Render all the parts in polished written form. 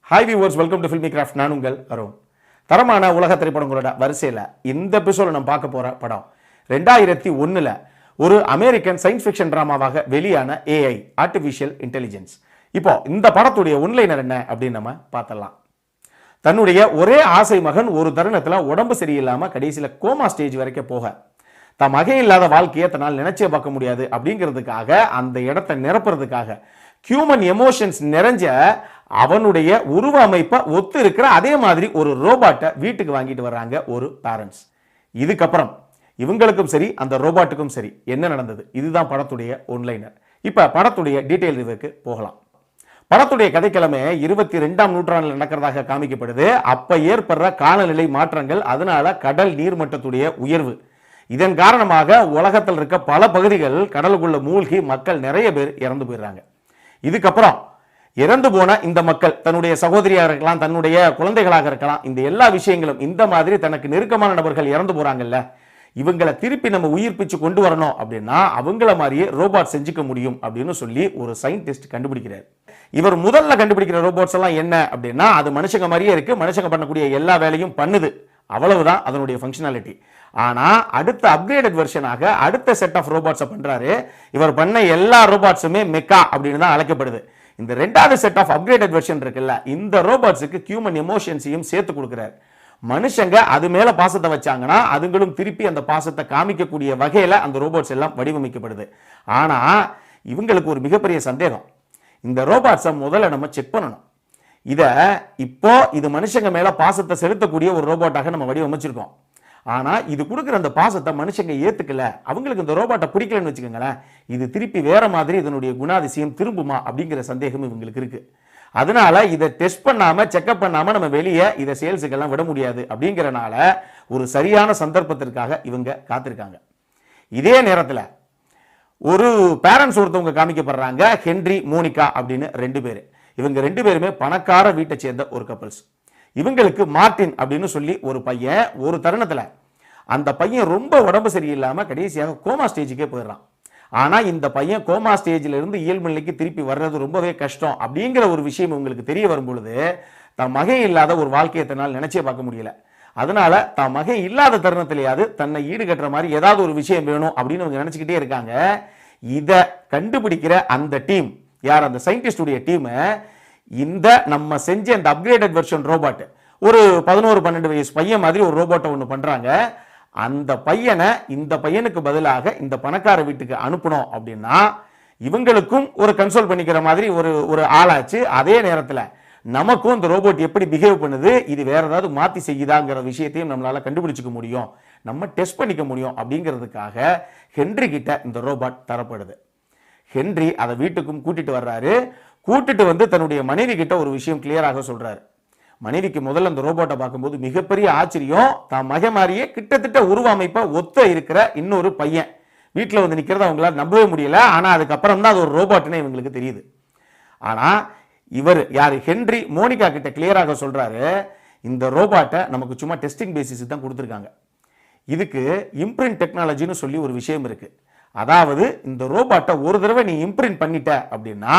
Hi viewers, welcome to filmi craft. நான் உங்கள் அருண். தரமான உலக திரைப்படங்களோட வரிசையில் இந்த எபிசோட நம்ம பார்க்க போகிற படம் 2001 ஒரு அமெரிக்கன் சயின்ஸ் ஃபிக்ஷன் ட்ராமாவாக வெளியான ஏஐ, ஆர்டிஃபிஷியல் இன்டெலிஜென்ஸ். இப்போ இந்த படத்துடைய ஒன்லைனர் என்ன அப்படின்னு நம்ம பார்த்தலாம். தன்னுடைய ஒரே ஆசை மகன் ஒரு தருணத்தில் உடம்பு சரியில்லாமல் கடைசியில் கோமா ஸ்டேஜ் வரைக்கும் போக தன் மகன் இல்லாத வாழ்க்கையை தன்னால் நினைச்சே பார்க்க முடியாது அப்படிங்கிறதுக்காக அந்த இடத்தை நிரப்புறதுக்காக ஹியூமன் எமோஷன்ஸ் நிறைஞ்ச அவனுடைய உருவ அமைப்பை ஒத்து இருக்கிற அதே மாதிரி ஒரு ரோபாட்டை வீட்டுக்கு வாங்கிட்டு வர்றாங்க ஒரு பேரண்ட்ஸ். இதுக்கப்புறம் இவங்களுக்கும் சரி அந்த ரோபாட்டுக்கும் சரி என்ன நடந்தது, இதுதான் படத்துடைய ஒன்லைனர். இப்ப படத்துடைய டீடைல் ரிவ்யூக்கு போகலாம். படத்துடைய கதைக்கிழமை 22ஆம் நூற்றாண்டில் நடக்கிறதாக காமிக்கப்படுது. அப்ப ஏற்படுற காலநிலை மாற்றங்கள், அதனால கடல் நீர்மட்டத்துடைய உயர்வு, இதன் காரணமாக உலகத்தில் இருக்க பல பகுதிகள் கடலுக்குள்ள மூழ்கி மக்கள் நிறைய பேர் இறந்து போயிடுறாங்க. இதுக்கப்புறம் இறந்து போன இந்த மக்கள் தன்னுடைய சகோதரியாக இருக்கலாம், தன்னுடைய குழந்தைகளாக இருக்கலாம், இந்த எல்லா விஷயங்களும் இந்த மாதிரி தனக்கு நெருக்கமான நபர்கள் இறந்து போறாங்கல்ல, இவங்களை திருப்பி நம்ம உயிர்ப்பிச்சு கொண்டு வரணும் அப்படின்னா அவங்கள மாதிரியே ரோபாட் செஞ்சுக்க முடியும் அப்படின்னு சொல்லி ஒரு சயின்டிஸ்ட் கண்டுபிடிக்கிறார். இவர் முதல்ல கண்டுபிடிக்கிற ரோபோட்ஸ் எல்லாம் என்ன அப்படின்னா, அது மனுஷங்க மாதிரியே இருக்கு, மனுஷங்க பண்ணக்கூடிய எல்லா வேலையும் பண்ணுது, அவ்வளவுதான் அதனுடைய ஃபங்க்ஷனாலிட்டி. ஆனா அடுத்த அப்கிரேடட் வெர்ஷனாக அடுத்த செட் ஆஃப் ரோபாட்ஸை பண்றாரு. இவர் பண்ண எல்லா ரோபாட்ஸுமே மெக்கா அப்படின்னு தான் அழைக்கப்படுது. இந்த ரெண்டாவது செட் ஆஃப் அப்கிரேடட் வெர்ஷன் இருக்குல்ல, இந்த ரோபாட்ஸுக்கு ஹியூமன் எமோஷன்ஸையும் சேர்த்து கொடுக்கிறார். மனுஷங்க அது மேல பாசத்தை வச்சாங்கன்னா அதுங்களும் திருப்பி அந்த பாசத்தை காமிக்கக்கூடிய வகையில அந்த ரோபோட்ஸ் எல்லாம் வடிவமைக்கப்படுது. ஆனா இவங்களுக்கு ஒரு மிகப்பெரிய சந்தேகம், இந்த ரோபாட்ஸை முதல்ல நம்ம செக் பண்ணணும். இது மனுஷங்க மேல பாசத்தை செலுத்தக்கூடிய ஒரு ரோபோட்டாக நம்ம வடிவமைச்சிருக்கோம். ஆனா இது கொடுக்குற அந்த பாசத்தை மனுஷங்க ஏத்துக்கல, அவங்களுக்கு இந்த ரோபோட்டை பிடிக்கலன்னு வச்சுக்கோங்களேன், இது திருப்பி வேற மாதிரி இதனுடைய குணாதிசயம் திரும்புமா அப்படிங்கிற சந்தேகம் இவங்களுக்கு இருக்கு. அதனால இதை டெஸ்ட் பண்ணாம செக்அப் பண்ணாம நம்ம வெளியே இதை சேல்ஸுக்கெல்லாம் விட முடியாது. அப்படிங்கிறனால ஒரு சரியான சந்தர்ப்பத்திற்காக இவங்க காத்திருக்காங்க. இதே நேரத்தில் ஒரு பேரண்ட்ஸ் ஒருத்தவங்க காமிக்கப்படுறாங்க, ஹென்றி, மோனிகா அப்படின்னு ரெண்டு பேர். இவங்க ரெண்டு பேருமே பணக்கார வீட்டை சேர்ந்த ஒரு கப்பல்ஸ். இவங்களுக்கு மார்டின் அப்படின்னு சொல்லி ஒரு பையன், ஒரு தருணத்துல அந்த பையன் ரொம்ப உடம்பு சரியில்லாம கடைசியாக கோமா ஸ்டேஜுக்கே போயிடுறான். ஆனா இந்த பையன் கோமா ஸ்டேஜ்ல இருந்து இயல்பு நிலைக்கு திருப்பி வர்றது ரொம்பவே கஷ்டம் அப்படிங்கிற ஒரு விஷயம் உங்களுக்கு தெரிய வரும் பொழுது தன் மகன் இல்லாத ஒரு வாழ்க்கையை தன்னால் நினைச்சே பார்க்க முடியல. அதனால தன் மகன் இல்லாத தருணத்திலேயாவது தன்னை ஈடுகட்டுற மாதிரி ஏதாவது ஒரு விஷயம் வேணும் அப்படின்னு அவங்க நினைச்சுக்கிட்டே இருக்காங்க. இதை கண்டுபிடிக்கிற அந்த டீம் யார், அந்த சயின்டிஸ்டுடைய டீம், இந்த நம்ம செஞ்ச இந்த அப்கிரேடட் வெர்ஷன் ரோபோட், ஒரு 11-12 வயசு பையன் மாதிரி ஒரு ரோபோட்டை ஒன்று பண்றாங்க. அந்த பையனை இந்த பையனுக்கு பதிலாக இந்த பணக்கார வீட்டுக்கு அனுப்பணும் அப்படின்னா இவங்களுக்கும் ஒரு கன்சோல் பண்ணிக்கிற மாதிரி ஒரு ஆளாச்சு. அதே நேரத்தில் நமக்கும் இந்த ரோபோட் எப்படி பிஹேவ் பண்ணுது, இது வேற ஏதாவது மாற்றி செய்யுதாங்கிற விஷயத்தையும் நம்மளால கண்டுபிடிச்சிக்க முடியும், நம்ம டெஸ்ட் பண்ணிக்க முடியும். அப்படிங்கிறதுக்காக ஹென்றி கிட்ட இந்த ரோபோட் தரப்படுது. ஹென்றி அதை வீட்டுக்கும் கூட்டிட்டு வர்றாரு. கூட்டிட்டு வந்து தன்னுடைய மனைவி கிட்ட ஒரு விஷயம் கிளியராக சொல்றாரு. மனைவிக்கு முதல்ல அந்த ரோபோட்டை பார்க்கும்போது மிகப்பெரிய ஆச்சரியம், தான் மகன் மாதிரியே கிட்டத்தட்ட உருவ அமைப்பை ஒத்த இருக்கிற இன்னொரு பையன் வீட்டில் வந்து நிற்கிறத அவங்களால நம்பவே முடியல. ஆனா அதுக்கப்புறம் தான் அது ஒரு ரோபோட்னு இவங்களுக்கு தெரியுது. ஆனா இவர் யாரு, ஹென்றி மோனிகா கிட்ட கிளியராக சொல்றாரு, இந்த ரோபோட்டை நமக்கு சும்மா டெஸ்டிங் பேசிஸ் தான் கொடுத்துருக்காங்க, இதுக்கு இம்ப்ரிண்ட் டெக்னாலஜின்னு சொல்லி ஒரு விஷயம் இருக்கு. அதாவது இந்த ரோபோட்டை ஒரு தடவை நீ இம்ப்ரிண்ட் பண்ணிட்ட அப்படின்னா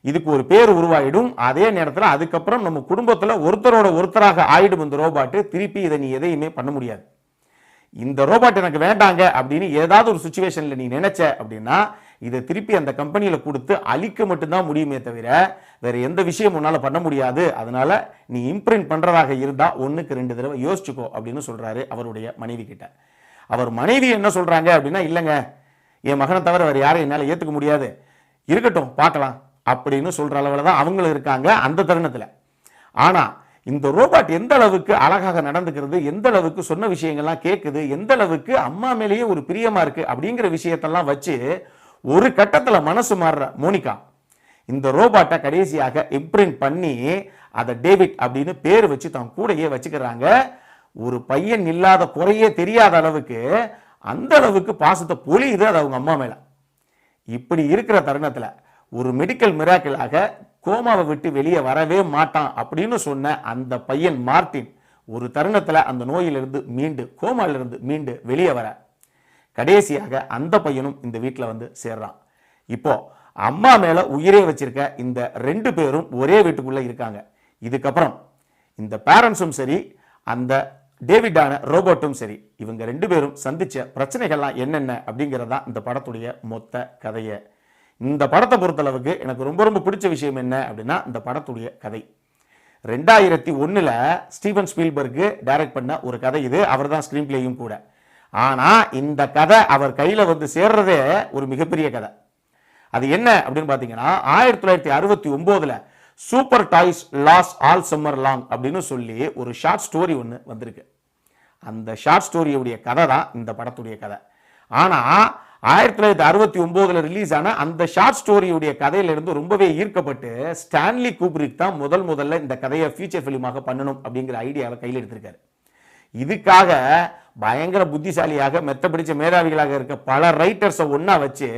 இதுக்கு ஒரு பேர் உருவாயிடும். அதே நேரத்தில் அதுக்கப்புறம் நம்ம குடும்பத்தில் ஒருத்தரோட ஒருத்தராக ஆயிடும் இந்த ரோபோட். திருப்பி இதை நீ எதையுமே பண்ண முடியாது. இந்த ரோபோட் எனக்கு வேண்டாங்க அப்படின்னு ஏதாவது ஒரு சுச்சுவேஷன்ல நீ நினைச்ச அப்படின்னா இதை திருப்பி அந்த கம்பெனியில கொடுத்து அழிக்க மட்டும்தான் முடியுமே தவிர வேற எந்த விஷயம் உன்னால பண்ண முடியாது. அதனால நீ இம்ப்ரிண்ட் பண்றதாக இருந்தா 1க்கு 2 தடவை யோசிச்சுக்கோ அப்படின்னு சொல்றாரு அவருடைய மனைவி கிட்ட. அவர் மனைவி என்ன சொல்றாங்க அப்படின்னா, இல்லைங்க, என் மகனை தவிர வேற யாரையும் என்னால் ஏற்றுக்க முடியாது, இருக்கட்டும் பார்க்கலாம் அப்படின்னு சொல்ற அளவில் தான் அவங்களும் இருக்காங்க அந்த தருணத்தில். ஆனா இந்த ரோபோட் எந்த அளவுக்கு அழகாக நடந்துக்கிறது, எந்த அளவுக்கு சொன்ன விஷயங்கள்லாம் கேட்குது, எந்த அளவுக்கு அம்மா மேலேயே ஒரு பிரியமா இருக்கு அப்படிங்கிற விஷயத்தெல்லாம் வச்சு ஒரு கட்டத்தில் மனசு மாறுற மோனிகா இந்த ரோபோட்டை கடைசியாக இம்ப்ரிண்ட் பண்ணி அதை டேவிட் அப்படின்னு பேர் வச்சு தான் கூடையே வச்சுக்கிறாங்க. ஒரு பையன் இல்லாத குறையே தெரியாத அளவுக்கு அந்த அளவுக்கு பாசத்தை பொழியுது அது அவங்க அம்மா மேல. இப்படி இருக்கிற தருணத்துல ஒரு மெடிக்கல் மிராக்கிளாக கோமாவை விட்டு வெளியே வரவே மாட்டான் அப்படின்னு சொன்ன அந்த பையன் மார்டின் ஒரு தருணத்துல அந்த நோயிலிருந்து மீண்டு, கோமாலிருந்து மீண்டு வெளியே வர கடைசியாக அந்த பையனும் இந்த வீட்டில் வந்து சேர்றான். இப்போ அம்மா மேல உயிரே வச்சிருக்க இந்த 2 பேரும் ஒரே வீட்டுக்குள்ள இருக்காங்க. இதுக்கப்புறம் இந்த பேரண்ட்ஸும் சரி, அந்த டேவிடான ரோபோட்டும் சரி, இவங்க 2 பேரும் சந்திச்ச பிரச்சனைகள்லாம் என்னென்ன அப்படிங்கிறதா இந்த படத்துடைய மொத்த கதையை. இந்த படத்தை பொறுத்தளவுக்கு எனக்கு ரொம்ப ரொம்ப பிடிச்ச விஷயம் என்ன அப்படின்னா இந்த படத்துடைய கதை. 2001ல் ஸ்டீவன் ஸ்பீல்பர்க் டைரக்ட் பண்ண ஒரு கதை இது. அவர் தான் ஸ்கிரீன் பிளேயும் கூட. ஆனா இந்த கதை அவர் கையில வந்து சேர்றதே ஒரு மிகப்பெரிய கதை. அது என்ன அப்படின்னு பாத்தீங்கன்னா 1969ல் super toys last all summer long அப்படின்னு சொல்லி ஒரு ஷார்ட் ஸ்டோரி ஒன்று வந்திருக்கு. அந்த ஷார்ட் ஸ்டோரியுடைய கதை தான் இந்த படத்துடைய கதை. ஆனா 1969ல் ரிலீஸ் ஆன அந்த ஷார்ட் ஸ்டோரியுடைய கதையிலிருந்து ரொம்பவே ஈர்க்கப்பட்டு ஸ்டான்லி கூப்ரிக் தான் முதல்ல இந்த கதையை ஃபீச்சர் ஃபிலிமாக பண்ணணும் அப்படிங்கிற ஐடியாவை கையில் எடுத்திருக்காரு. இதுக்காக பயங்கர புத்திசாலியாக மெத்த பிடிச்ச மேதாவிகளாக இருக்க பல ரைட்டர்ஸை ஒன்னா வச்சு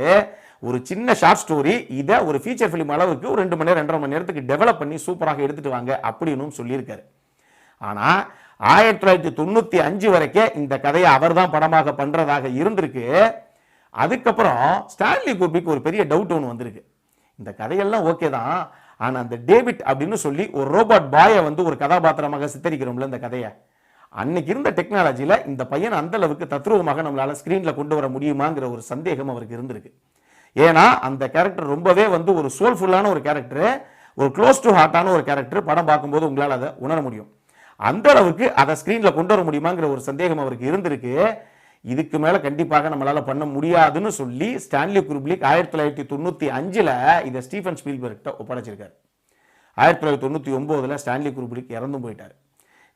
ஒரு சின்ன ஷார்ட் ஸ்டோரி இதை ஒரு ஃபீச்சர் ஃபிலிம் அளவுக்கு ஒரு 2 மணி நேரம் 2.5 மணி நேரத்துக்கு டெவலப் பண்ணி சூப்பராக எடுத்துட்டு வாங்க அப்படின்னு சொல்லியிருக்காரு. ஆனா 1995 வரைக்கும் இந்த கதையை அவர் தான் படமாக பண்றதாக இருந்திருக்கு. அதுக்கப்புறம் ஸ்டான்லி கூப்ரிக் ஒரு பெரிய டவுட் ஒன்று வந்திருக்கு. இந்த கதையெல்லாம் ஓகே தான், ஆனா அந்த டேவிட் அப்படின்னு சொல்லி ஒரு ரோபோட் பாயை வந்து ஒரு கதாபாத்திரமாக சித்தரிக்கிறோம்ல இந்த கதையை, அன்னைக்கு இருந்த டெக்னாலஜியில இந்த பையன் அந்த அளவுக்கு தத்ரூபமாக நம்மளால ஸ்கிரீன்ல கொண்டு வர முடியுமாங்கிற ஒரு சந்தேகம் அவருக்கு இருந்திருக்கு. ஏன்னா அந்த கேரக்டர் ரொம்பவே வந்து ஒரு சோல்ஃபுல்லான ஒரு கேரக்டர், ஒரு க்ளோஸ் டு ஹார்ட்டான ஒரு கேரக்டர். படம் பார்க்கும்போது உங்களால் அதை உணர முடியும். அந்த அளவுக்கு அதை ஸ்கிரீன்ல கொண்டு வர முடியுமாங்கிற ஒரு சந்தேகம் அவருக்கு இருந்திருக்கு. இதுக்கு மேல கண்டிப்பாக நம்மளால பண்ண முடியாதுன்னு சொல்லி ஸ்டான்லி கூப்ரிக் 1995ல் இதை ஸ்டீஃபன் ஸ்பீல்பர்கிட்ட ஒப்படைச்சிருக்காரு. 1999ல் ஸ்டான்லி கூப்ரிக் இறந்து போயிட்டார்.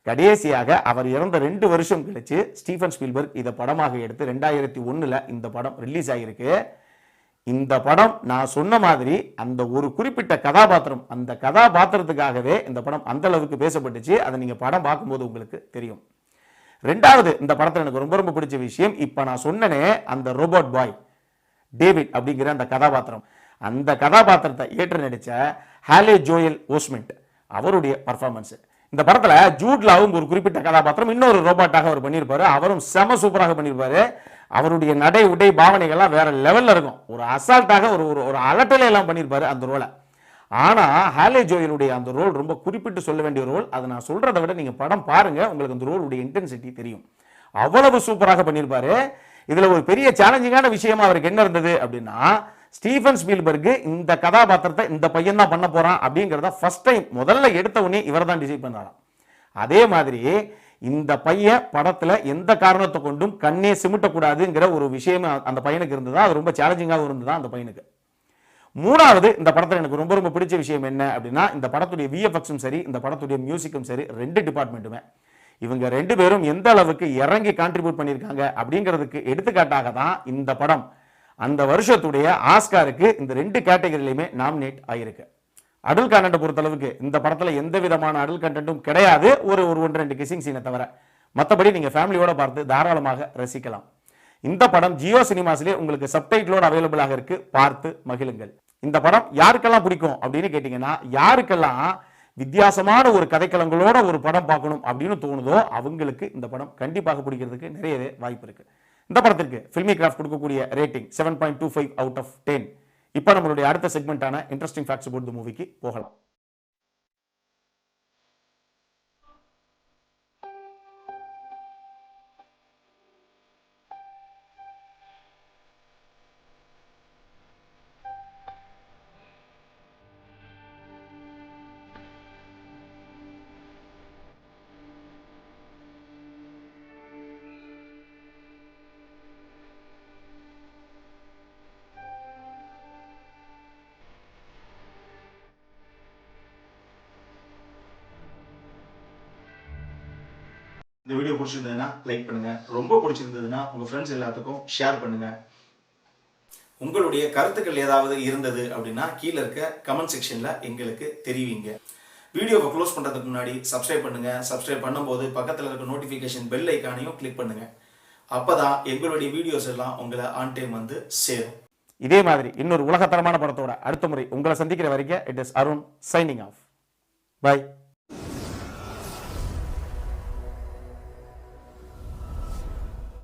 கடைசியாக அவர் இறந்த 2 வருஷம் கழிச்சு ஸ்டீஃபன் ஸ்பீல்பர்க் இதை படமாக எடுத்து 2001ல் இந்த படம் ரிலீஸ் ஆகியிருக்கு. இந்த படம் நான் சொன்ன மாதிரி அந்த ஒரு குறிப்பிட்ட கதாபாத்திரம், அந்த கதாபாத்திரத்துக்காகவே இந்த படம் அந்த அளவுக்கு பேசப்பட்டுச்சு. அதை நீங்க படம் பார்க்கும்போது உங்களுக்கு தெரியும். 2வது இந்த படத்தில் எனக்கு ரொம்ப ரொம்ப பிடிச்ச விஷயம், இப்ப நான் சொன்னனே அந்த ரோபோட் பாய் டேவிட் அப்படிங்கிற அந்த கதாபாத்திரம், அந்த கதாபாத்திரத்தை ஏற்று நடிச்ச ஹாலே ஜோயல் ஓஸ்மெண்ட் அவருடைய பர்ஃபார்மன்ஸ். இந்த படத்துல ஜூட் லாவும் ஒரு குறிப்பிட்ட கதாபாத்திரம் இன்னொரு ரோபோட்டாக அவர் பண்ணியிருப்பாரு. அவரும் செம சூப்பராக பண்ணியிருப்பாரு. அவருடைய நடை உடை பாவனைகள்லாம் வேற லெவல்ல இருக்கும். ஒரு அசால்ட்டாக ஒரு அலட்டலை எல்லாம் பண்ணியிருப்பாரு அந்த ரோலை. ஆனா ஹாலே ஜோயலுடைய அந்த ரோல் ரொம்ப குறிப்பிட்டு சொல்ல வேண்டிய ரோல். அதை நான் சொல்றதை விட நீங்க படம் பாருங்க, உங்களுக்கு அந்த ரோலுடைய இன்டென்சிட்டி தெரியும். அவ்வளவு சூப்பராக பண்ணியிருப்பாரு. இதுல ஒரு பெரிய சேலஞ்சிங்கான விஷயமா அவருக்கு என்ன இருந்தது அப்படின்னா, ஸ்டீஃபன் ஸ்பீல்பர்க் இந்த கதாபாத்திரத்தை இந்த பையன் தான் பண்ண போறான் அப்படிங்கிறத ஃபர்ஸ்ட் டைம் முதல்ல எடுத்த உடனே இவர் தான் டிசைட் பண்ணாராம். அதே மாதிரி இந்த பையன் படத்துல எந்த காரணத்தை கொண்டும் கண்ணே சிமிட்டக்கூடாதுங்கிற ஒரு விஷயம் அந்த பையனுக்கு இருந்ததா. அது ரொம்ப சேலஞ்சிங்காகவும் இருந்ததா அந்த பையனுக்கு. 3வது இந்த படத்தில் எனக்கு ரொம்ப ரொம்ப பிடிச்ச விஷயம் என்ன அப்படின்னா, இந்த படத்துடைய விஎஃப்எக்ஸும் சரி, இந்த படத்துடைய மியூசிக்கும் சரி, 2 டிபார்ட்மெண்ட்டுமே இவங்க 2 பேரும் எந்த அளவுக்கு இறங்கி கான்ட்ரிபியூட் பண்ணியிருக்காங்க அப்படிங்கிறதுக்கு எடுத்துக்காட்டாக தான் இந்த படம் அந்த வருஷத்துடைய ஆஸ்காருக்கு இந்த 2 கேட்டகரியிலுமே நாமினேட் ஆயிருக்கு. அடல்ட் கண்டென்ட் பொறுத்தளவுக்கு இந்த படத்துல எந்த விதமான அடல்ட் கண்டென்ட்டும் கிடையாது, ஒரு 1-2 கிசிங் சீனை தவிர. மற்றபடி நீங்க ஃபேமிலியோட பார்த்து தாராளமாக ரசிக்கலாம். இந்த படம் ஜியோ சினிமாஸ்லேயே உங்களுக்கு சப்டைட்டிலோட அவைலபிளாக இருக்கு, பார்த்து மகிழுங்கள். இந்த படம் யாருக்கெல்லாம் பிடிக்கும் அப்படின்னு கேட்டீங்கன்னா, யாருக்கெல்லாம் வித்தியாசமான ஒரு கதைக்களங்களோட ஒரு படம் பார்க்கணும் அப்படின்னு தோணுதோ அவங்களுக்கு இந்த படம் கண்டிப்பாக பிடிக்கிறதுக்கு நிறையவே வாய்ப்பு இருக்கு. இந்த படத்திற்கு ஃபில்மி கிராஃப்ட் கொடுக்கக்கூடிய ரேட்டிங் 7.25 அவுட் ஆஃப் 10. இப்போ நம்மளுடைய அடுத்த செக்மெண்டான இன்ட்ரெஸ்டிங் ஃபேக்ட்ஸ் அபௌட் தி மூவிக்கு போகலாம். இந்த வீடியோ பிடிச்சிருந்ததுன்னா லைக் பண்ணுங்க, ரொம்ப பிடிச்சிருந்ததுன்னா உங்க ஃப்ரெண்ட்ஸ் எல்லாத்துக்கும் ஷேர் பண்ணுங்க. உங்களுடைய கருத்துக்கள் ஏதாவது இருந்தது அப்படின்னா கீழே இருக்க கமெண்ட் செக்ஷன்ல எங்களுக்கு தெரிவிங்க. வீடியோவை க்ளோஸ் பண்றதுக்கு முன்னாடி சப்ஸ்கிரைப் பண்ணுங்க. சப்ஸ்கிரைப் பண்ணும்போது பக்கத்தில் இருக்க நோட்டிபிகேஷன் பெல் ஐக்கானையும் கிளிக் பண்ணுங்க. அப்பதான் எங்களுடைய வீடியோஸ் எல்லாம் உங்களை ஆன் டைம் வந்து சேரும். இதே மாதிரி இன்னொரு உலகத்தரமான படத்தோட அடுத்த முறை உங்களை சந்திக்கிற வரைக்கும் it is Arun signing off. By.